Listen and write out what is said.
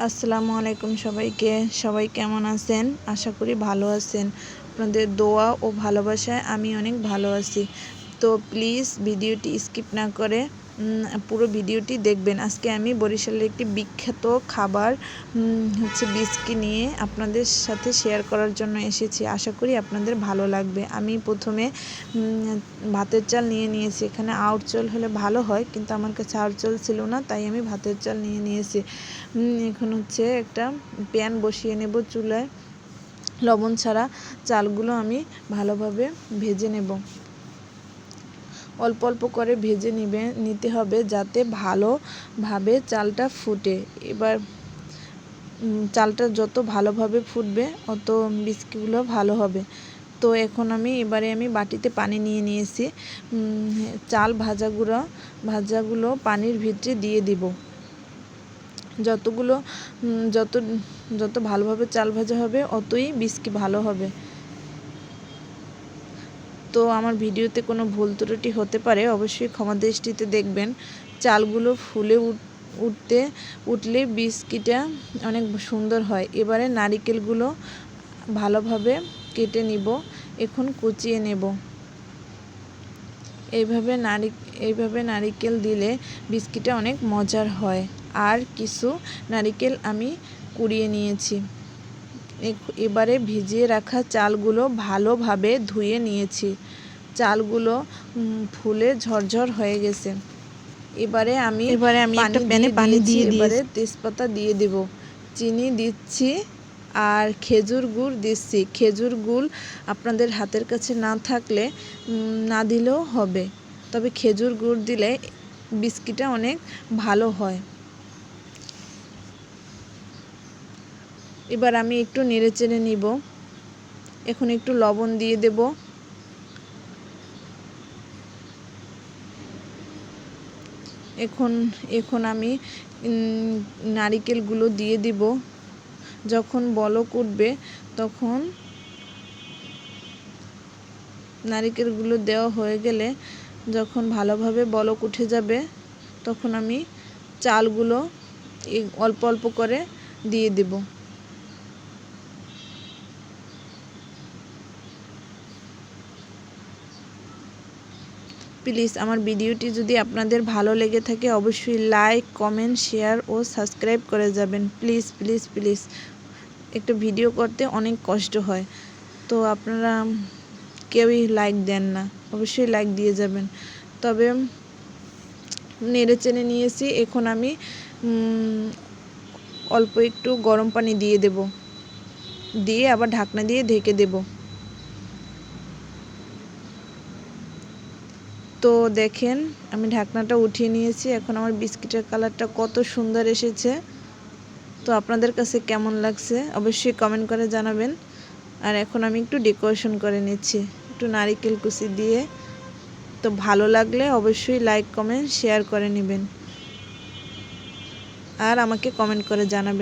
আসসালামু আলাইকুম সবাইকে। সবাই কেমন আছেন? আশা করি ভালো আছেন। আপনাদের দোয়া ও ভালোবাসায় আমি অনেক ভালো আছি। তো প্লিজ ভিডিওটি স্কিপ না করে পুরো ভিডিওটি দেখবেন। আজকে আমি বরিশালের একটি বিখ্যাত খাবার বিস্কি নিয়ে আপনাদের সাথে শেয়ার করার জন্য এসেছি। আশা করি আপনাদের ভালো লাগবে। আমি প্রথমে ভাতের চাল নিয়ে নিয়েছি। এখানে আউট চাল হলে ভালো হয়, কিন্তু আমার কাছে আউট চাল ছিল না, তাই আমি ভাতের চাল নিয়ে নিয়েছি। এখন একটা প্যান বসিয়ে নেব চুলায়। লবণ ছাড়া চালগুলো আমি ভালোভাবে ভেজে নেব। অল্প অল্প করে ভেজে নিতে হবে, যাতে ভালোভাবে চালটা ফুটে। এবার চালটা যত ভালোভাবে ফুটবে অত বিস্কিটগুলো ভালো হবে। তো এখন এবারে আমি বাটিতে পানি নিয়ে নিয়েছি। চাল ভাজাগুলো পানির ভিতরে দিয়ে দিব। যত ভালোভাবে চাল ভাজা হবে অতই বিস্কি ভালো হবে। তো আমার ভিডিওতে কোনো ভুল ত্রুটি হতে পারে, অবশ্যই ক্ষমা দৃষ্টিতে দেখবেন। চালগুলো ফুলে উঠলে বিস্কিটা অনেক সুন্দর হয়। এবারে নারিকেলগুলো ভালোভাবে কেটে নিব, এখন কুচিয়ে নেব। এইভাবে নারিকেল দিলে বিস্কিটটা অনেক মজার হয়। আর কিছু নারিকেল আমি কুড়িয়ে নিয়েছি। এবারে ভিজিয়ে রাখা চালগুলো ভালোভাবে ধুয়ে নিয়েছি। চালগুলো ফুলে ঝরঝর হয়ে গেছে। এবারে আমি একটা প্যানে পানি দিয়ে এবারে তেজপাতা দিয়ে দেব, চিনি দিচ্ছি আর খেজুর গুড় দিচ্ছি। খেজুর গুড় আপনাদের হাতের কাছে না থাকলে না দিলেও হবে, তবে খেজুর গুড় দিলে বিস্কিটটা অনেক ভালো হয়। এবার আমি একটু নেড়েচেড়ে নিব। এখন একটু লবণ দিয়ে দেব। এখন আমি নারিকেলগুলো দিয়ে দিব। যখন বলক উঠবে তখন নারিকেলগুলো দেওয়া হয়ে গেলে, যখন ভালোভাবে বলক উঠে যাবে, তখন আমি চালগুলো অল্প অল্প করে দিয়ে দেব। প্লিজ আমার ভিডিওটি যদি আপনাদের ভালো লেগে থাকে, অবশ্যই লাইক, কমেন্ট, শেয়ার ও সাবস্ক্রাইব করে যাবেন। Please please please. একটা ভিডিও করতে অনেক কষ্ট হয়, তো আপনারা কেউই লাইক দেন না। অবশ্যই লাইক দিয়ে যাবেন। তবে নেড়েচেড়ে নিয়েছি। এখন আমি অল্প একটু গরম পানি দিয়ে দেব, দিয়ে আবার ঢাকনা দিয়ে ঢেকে দেব। তো দেখেন, আমি ঢাকনাটা উঠিয়ে নিয়েছি। এখন আমার বিস্কিটের কালারটা কত সুন্দর এসেছে। তো আপনাদের কাছে কেমন লাগছে অবশ্যই কমেন্ট করে জানাবেন। আর এখন আমি একটু ডেকোরেশন করে নিচ্ছি, একটু নারিকেল কুচি দিয়ে। তো ভালো লাগলে অবশ্যই লাইক, কমেন্ট, শেয়ার করে নেবেন আর আমাকে কমেন্ট করে জানাবেন।